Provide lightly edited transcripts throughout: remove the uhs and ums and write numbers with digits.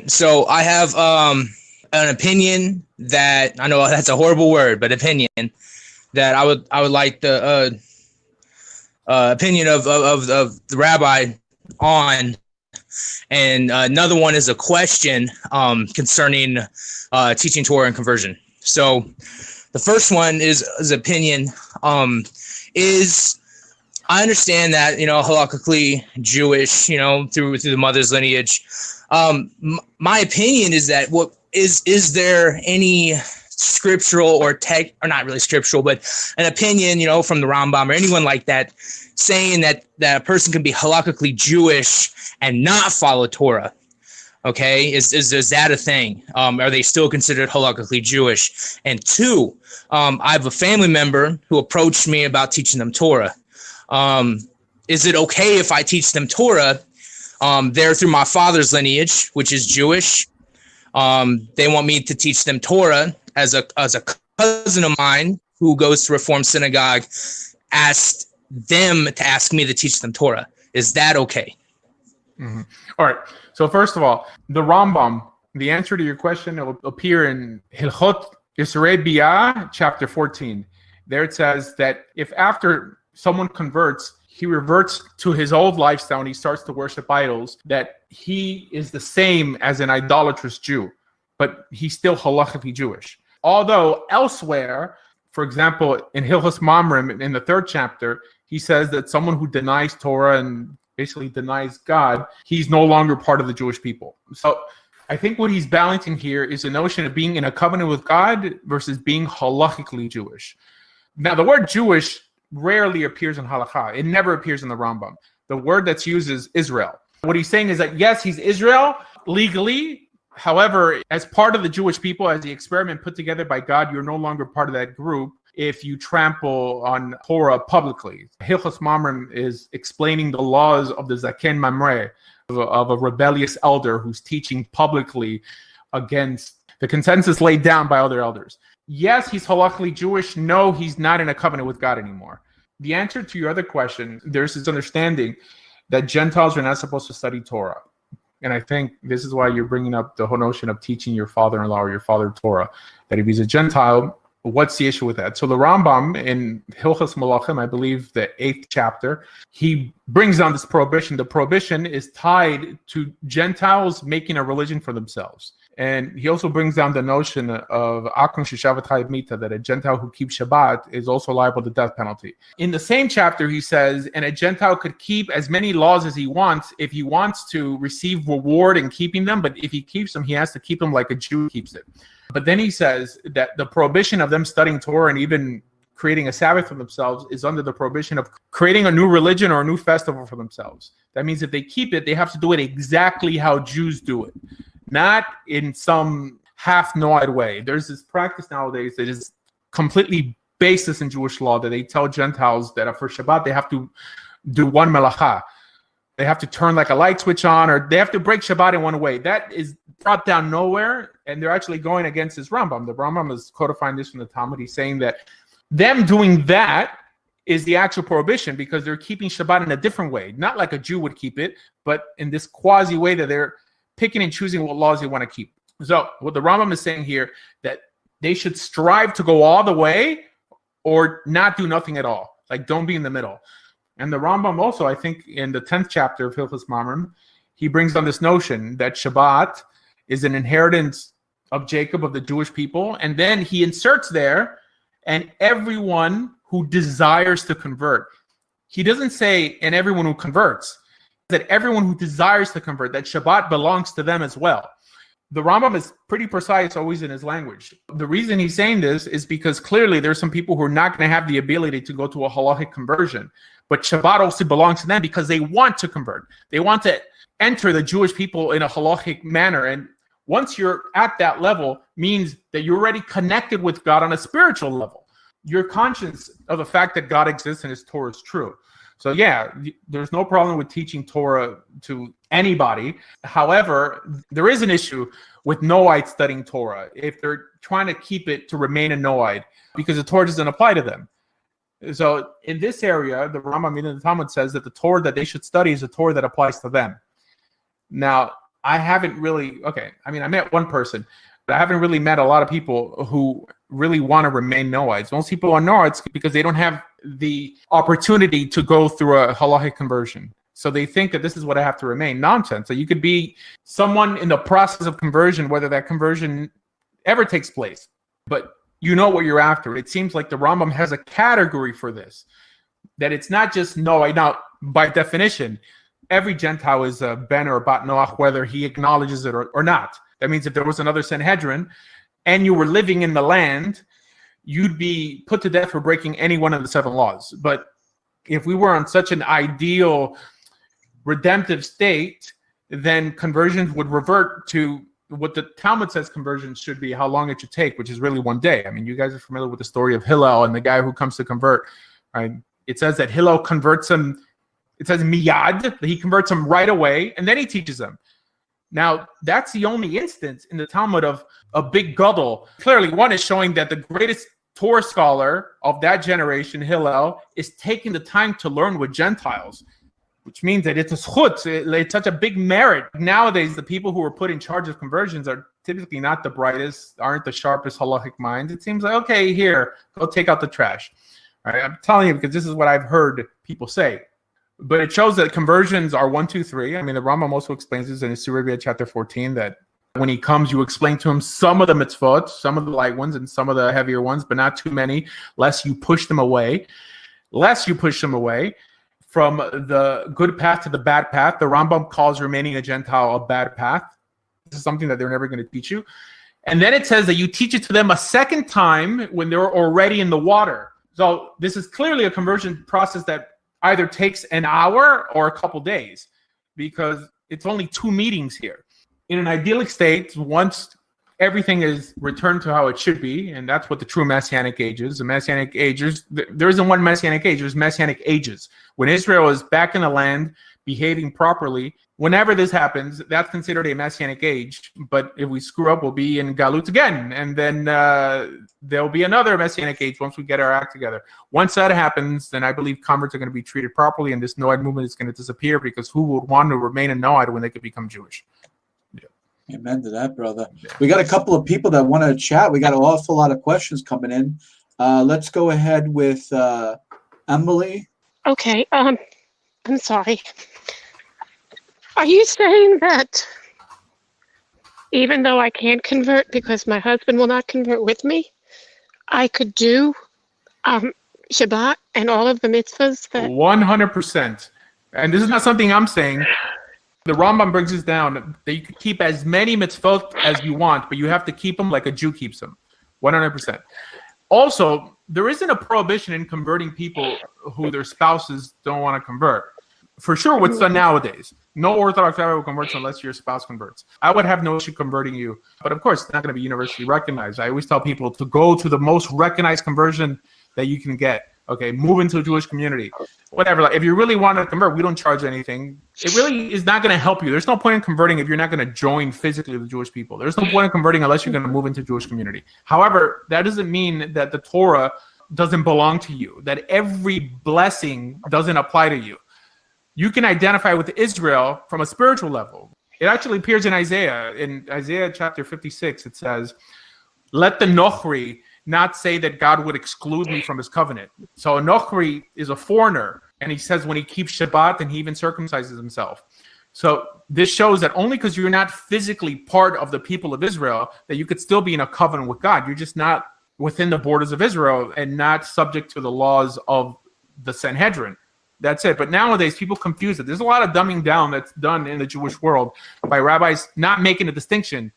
So I have an opinion that I know that's a horrible word, but opinion that I would like the opinion of the rabbi on, and another one is a question concerning teaching Torah and conversion. So the first one is opinion. Is I understand that, halakhically Jewish, through the mother's lineage. My opinion is that is there any scriptural or not really scriptural, but an opinion, from the Rambam or anyone like that, saying that a person can be halakhically Jewish and not follow Torah? Okay, is that a thing? Are they still considered halakhically Jewish? And two, I have a family member who approached me about teaching them Torah. Is it okay if I teach them Torah? They're through my father's lineage, which is Jewish. They want me to teach them Torah as a cousin of mine who goes to Reform Synagogue asked them to ask me to teach them Torah. Is that okay? Mm-hmm. All right. So first of all, the Rambam, the answer to your question, it will appear in Hilchot Yisrei Biyah, chapter 14. There it says that if after someone converts, he reverts to his old lifestyle and he starts to worship idols, that he is the same as an idolatrous Jew, but he's still halachically Jewish. Although elsewhere, for example, in Hilchos Mamrim, in the 3rd chapter, he says that someone who denies Torah and basically denies God, he's no longer part of the Jewish people. So I think what he's balancing here is the notion of being in a covenant with God versus being halachically Jewish. Now, the word Jewish rarely appears in halakha. It never appears in the Rambam. The word that's used is Israel. What he's saying is that, yes, he's Israel legally. However, as part of the Jewish people, as the experiment put together by God, you're no longer part of that group if you trample on Torah publicly. Hilchos Mamrim is explaining the laws of the Zaken Mamre, of a rebellious elder who's teaching publicly against the consensus laid down by other elders. Yes, he's halachically Jewish. No, he's not in a covenant with God anymore. The answer to your other question, there's this understanding that Gentiles are not supposed to study Torah. And I think this is why you're bringing up the whole notion of teaching your father-in-law or your father Torah, that if he's a Gentile, what's the issue with that? So the Rambam in Hilchos Malachim, I believe the 8th chapter, he brings down this prohibition. The prohibition is tied to Gentiles making a religion for themselves. And he also brings down the notion of Akon Shishavat Chayav Mita, that a Gentile who keeps Shabbat is also liable to death penalty. In the same chapter, he says, and a Gentile could keep as many laws as he wants if he wants to receive reward in keeping them, but if he keeps them, he has to keep them like a Jew keeps it. But then he says that the prohibition of them studying Torah and even creating a Sabbath for themselves is under the prohibition of creating a new religion or a new festival for themselves. That means if they keep it, they have to do it exactly how Jews do it, not in some half-noid way. There's this practice nowadays that is completely baseless in Jewish law, that they tell Gentiles that for Shabbat they have to do one melacha. They have to turn like a light switch on, or they have to break Shabbat in one way. That is brought down nowhere, and they're actually going against this Rambam. The Rambam is codifying this from the Talmud. He's saying that them doing that is the actual prohibition because they're keeping Shabbat in a different way, not like a Jew would keep it, but in this quasi way that they're picking and choosing what laws they want to keep. So what the Rambam is saying here, that they should strive to go all the way or not do nothing at all. Like, don't be in the middle. And the Rambam also, I think, in the 10th chapter of Hilchos Mamrim, he brings on this notion that Shabbat is an inheritance of Jacob, of the Jewish people. And then he inserts there, and everyone who desires to convert. He doesn't say, and everyone who converts, that everyone who desires to convert, that Shabbat belongs to them as well. The Rambam is pretty precise always in his language. The reason he's saying this is because clearly there's some people who are not going to have the ability to go to a halachic conversion. But Shabbat also belongs to them because they want to convert. They want to enter the Jewish people in a halachic manner. And once you're at that level, means that you're already connected with God on a spiritual level. You're conscious of the fact that God exists and his Torah is true. So yeah, there's no problem with teaching Torah to anybody. However, there is an issue with Noahide studying Torah if they're trying to keep it to remain a Noahide, because the Torah doesn't apply to them. So in this area, the Rambam in the Talmud says that the Torah that they should study is a Torah that applies to them. Now, I haven't really, I met one person, but I haven't really met a lot of people who really want to remain Noahides. Most people are Noahides because they don't have the opportunity to go through a halachic conversion. So they think that this is what I have to remain. Nonsense. So you could be someone in the process of conversion, whether that conversion ever takes place, but you know what you're after. It seems like the Rambam has a category for this, that it's not just Noah. Now, by definition, every Gentile is a ben or a bat Noach, whether he acknowledges it or not. That means if there was another Sanhedrin and you were living in the land, you'd be put to death for breaking any one of the 7 laws. But if we were on such an ideal redemptive state, then conversions would revert to what the Talmud says conversions should be, how long it should take, which is really 1 day. I mean, you guys are familiar with the story of Hillel and the guy who comes to convert. Right? It says that Hillel converts him. It says miyad, that he converts him right away, and then he teaches him. Now, that's the only instance in the Talmud of a big gadol. Clearly, one is showing that the greatest Torah scholar of that generation, Hillel, is taking the time to learn with Gentiles, which means that it's a schut. It's such a big merit. Nowadays, the people who are put in charge of conversions are typically not the brightest, aren't the sharpest halachic minds. It seems like, okay, here, go take out the trash. All right, I'm telling you because this is what I've heard people say. But it shows that conversions are 1, 2, 3. I mean, the Rambam also explains this in Surah chapter 14, that when he comes, you explain to him some of the mitzvot, some of the light ones and some of the heavier ones, but not too many, lest you push them away. From the good path to the bad path. The Rambam calls remaining a Gentile a bad path. This is something that they're never going to teach you. And then it says that you teach it to them a second time when they're already in the water. So this is clearly a conversion process that either takes an hour or a couple days, because it's only 2 meetings here. In an idyllic state, once everything is returned to how it should be, and that's what the true Messianic age is. The Messianic age is, there isn't one Messianic age, there's Messianic ages. When Israel is back in the land, behaving properly, whenever this happens, that's considered a Messianic age. But if we screw up, we'll be in Galut again, and then there'll be another Messianic age once we get our act together. Once that happens, then I believe converts are going to be treated properly, and this Noahide movement is going to disappear, because who would want to remain a Noahide when they could become Jewish? Amen to that, brother. We got a couple of people that want to chat. We got an awful lot of questions coming in. Let's go ahead with Emily. Okay. I'm sorry. Are you saying that even though I can't convert because my husband will not convert with me, I could do Shabbat and all of the mitzvahs? 100%. And this is not something I'm saying. The Rambam brings this down that you can keep as many mitzvot as you want, but you have to keep them like a Jew keeps them. 100%. Also, there isn't a prohibition in converting people who their spouses don't want to convert. For sure, what's done nowadays, no Orthodox rabbi will convert unless your spouse converts. I would have no issue converting you, but of course, it's not going to be universally recognized. I always tell people to go to the most recognized conversion that you can get. Okay, move into a Jewish community, whatever. Like, if you really want to convert, we don't charge anything. It really is not going to help you. There's no point in converting if you're not going to join physically with Jewish people. There's no point in converting unless you're going to move into a Jewish community. However, that doesn't mean that the Torah doesn't belong to you, that every blessing doesn't apply to you. You can identify with Israel from a spiritual level. It actually appears in Isaiah chapter 56. It says, let the Nochri not say that God would exclude me from his covenant. So a Nochri is a foreigner, and he says when he keeps Shabbat, and he even circumcises himself. So this shows that only because you're not physically part of the people of Israel, that you could still be in a covenant with God. You're just not within the borders of Israel and not subject to the laws of the Sanhedrin. That's it. But nowadays, people confuse it. There's a lot of dumbing down that's done in the Jewish world by rabbis not making a distinction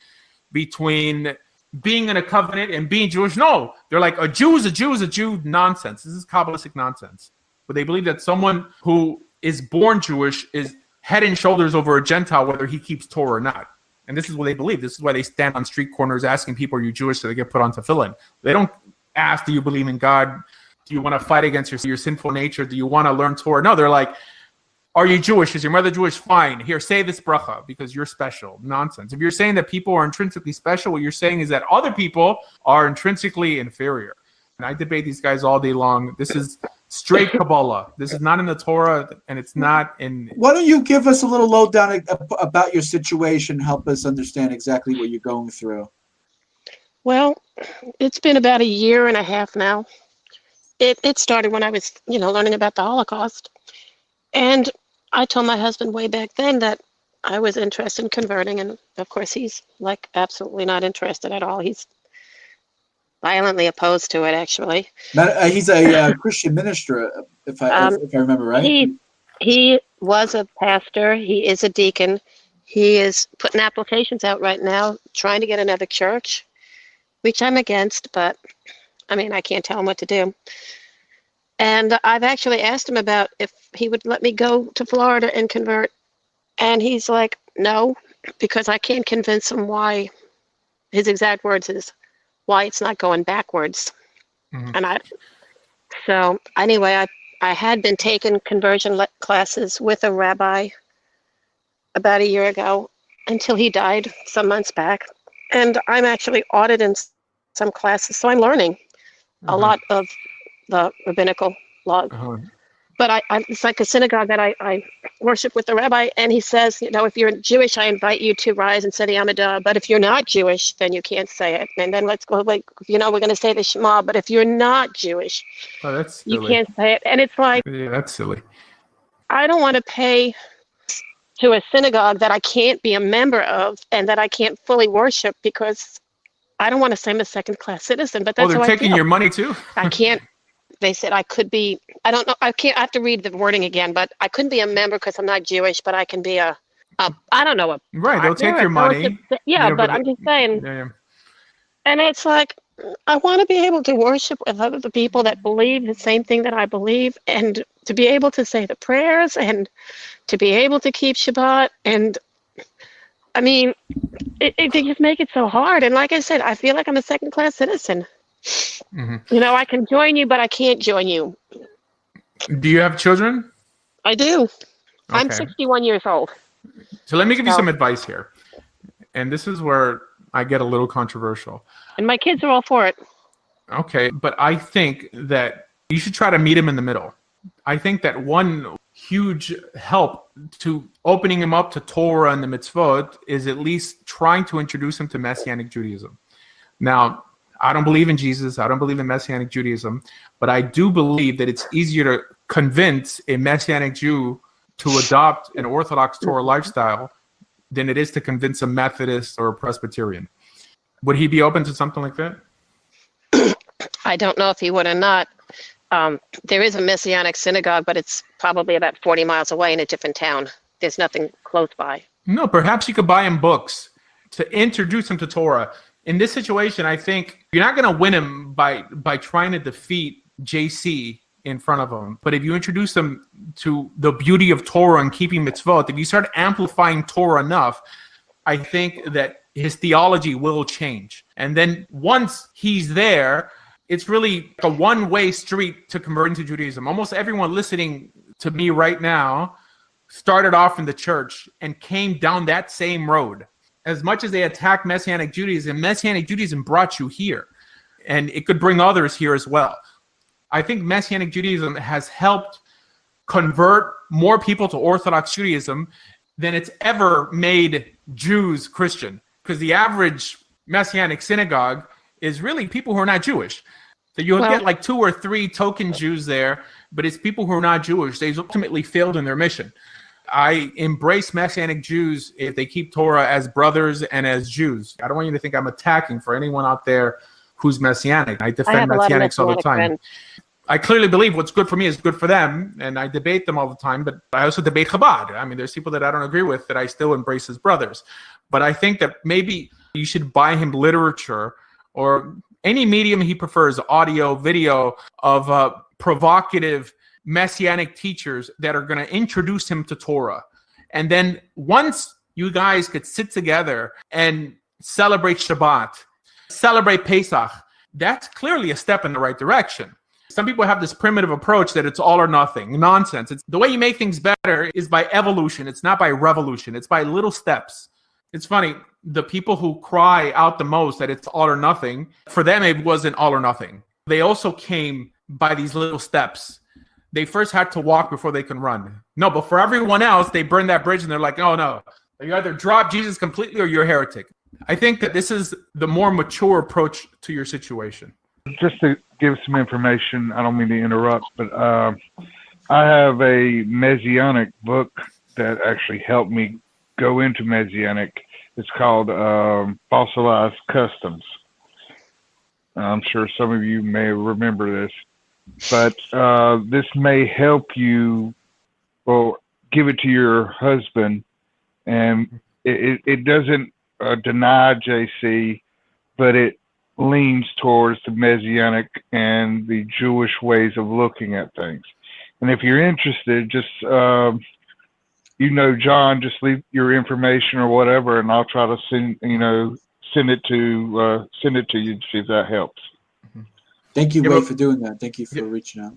between being in a covenant and being Jewish. No, they're like, a Jew is a Jew is a Jew. Nonsense. This is Kabbalistic nonsense. But they believe that someone who is born Jewish is head and shoulders over a Gentile, whether he keeps Torah or not. And this is what they believe. This is why they stand on street corners asking people, are you Jewish? So they get put on tefillin. They don't ask, do you believe in God? Do you want to fight against your sinful nature? Do you want to learn Torah? No, they're like, are you Jewish? Is your mother Jewish? Fine. Here, say this bracha because you're special. Nonsense. If you're saying that people are intrinsically special, what you're saying is that other people are intrinsically inferior. And I debate these guys all day long. This is straight Kabbalah. This is not in the Torah, and it's not in. Why don't you give us a little lowdown about your situation? Help us understand exactly what you're going through. Well, it's been about a year and a half now. It started when I was, learning about the Holocaust. And I told my husband way back then that I was interested in converting. And of course, he's like absolutely not interested at all. He's violently opposed to it, actually. He's a Christian minister, if I remember right. He was a pastor. He is a deacon. He is putting applications out right now, trying to get another church, which I'm against, but I can't tell him what to do. And I've actually asked him about if he would let me go to Florida and convert. And he's like, no, because I can't convince him why, his exact words is, why it's not going backwards. Mm-hmm. So anyway, I had been taking conversion classes with a rabbi about a year ago until he died some months back. And I'm actually auditing some classes, so I'm learning a lot of the rabbinical laws. But it's like a synagogue that I worship with the rabbi, and he says, if you're Jewish, I invite you to rise and say the Amidah, but if you're not Jewish, then you can't say it. And then let's go, we're going to say the Shema, but if you're not Jewish, that's you can't say it. And it's like, yeah, that's silly. I don't want to pay to a synagogue that I can't be a member of and that I can't fully worship because I don't want to say I'm a second-class citizen, but that's they're taking your money too? I can't. They said I could be, I don't know, I can't, I have to read the wording again, but I couldn't be a member because I'm not Jewish, but I can be I don't know. Right, they'll take your money. Yeah, but I'm just saying. Yeah. And it's like, I want to be able to worship with other people that believe the same thing that I believe, and to be able to say the prayers, and to be able to keep Shabbat, and they just make it so hard. And like I said, I feel like I'm a second-class citizen. Mm-hmm. I can join you, but I can't join you. Do you have children? I do. Okay. I'm 61 years old. So let me give you some advice here. And this is where I get a little controversial. And my kids are all for it. Okay, but I think that you should try to meet him in the middle. I think that one huge help to opening him up to Torah and the mitzvot is at least trying to introduce him to Messianic Judaism. Now, I don't believe in Jesus. I don't believe in Messianic Judaism, but I do believe that it's easier to convince a Messianic Jew to adopt an Orthodox Torah lifestyle than it is to convince a Methodist or a Presbyterian. Would he be open to something like that? I don't know if he would or not. There is a Messianic synagogue, but it's probably about 40 miles away in a different town. There's nothing close by. No, perhaps you could buy him books to introduce him to Torah. In this situation, I think you're not going to win him by trying to defeat JC in front of him. But if you introduce him to the beauty of Torah and keeping mitzvot, if you start amplifying Torah enough, I think that his theology will change. And then once he's there, it's really a one-way street to converting to Judaism. Almost everyone listening to me right now started off in the church and came down that same road. As much as they attack Messianic Judaism brought you here. And it could bring others here as well. I think Messianic Judaism has helped convert more people to Orthodox Judaism than it's ever made Jews Christian. Because the average Messianic synagogue is really people who are not Jewish. So you'll get like 2 or 3 token Jews there, but it's people who are not Jewish. They've ultimately failed in their mission. I embrace Messianic Jews if they keep Torah as brothers and as Jews. I don't want you to think I'm attacking for anyone out there who's Messianic. I defend Messianics all the time. Friends. I clearly believe what's good for me is good for them, and I debate them all the time, but I also debate Chabad. There's people that I don't agree with that I still embrace as brothers. But I think that maybe you should buy him literature or any medium he prefers, audio, video, of provocative Messianic teachers that are going to introduce him to Torah. And then once you guys could sit together and celebrate Shabbat, celebrate Pesach, that's clearly a step in the right direction. Some people have this primitive approach that it's all or nothing. Nonsense. It's the way you make things better is by evolution. It's not by revolution. It's by little steps. It's funny. The people who cry out the most that it's all or nothing, for them, it wasn't all or nothing. They also came by these little steps. they first had to walk before they can run. No, but for everyone else, they burn that bridge and they're like, oh no, you either drop Jesus completely or you're a heretic. I think that this is the more mature approach to your situation. Just to give some information, I don't mean to interrupt, but I have a Messianic book that actually helped me go into Messianic. It's called Fossilized Customs. I'm sure some of you may remember this, but this may help you, or give it to your husband, and it doesn't deny JC, but it leans towards the Messianic and the Jewish ways of looking at things. And if you're interested, just John, just leave your information or whatever, and I'll try to send it to you to see if that helps. Thank you, Wade, for doing that. Thank you for reaching out.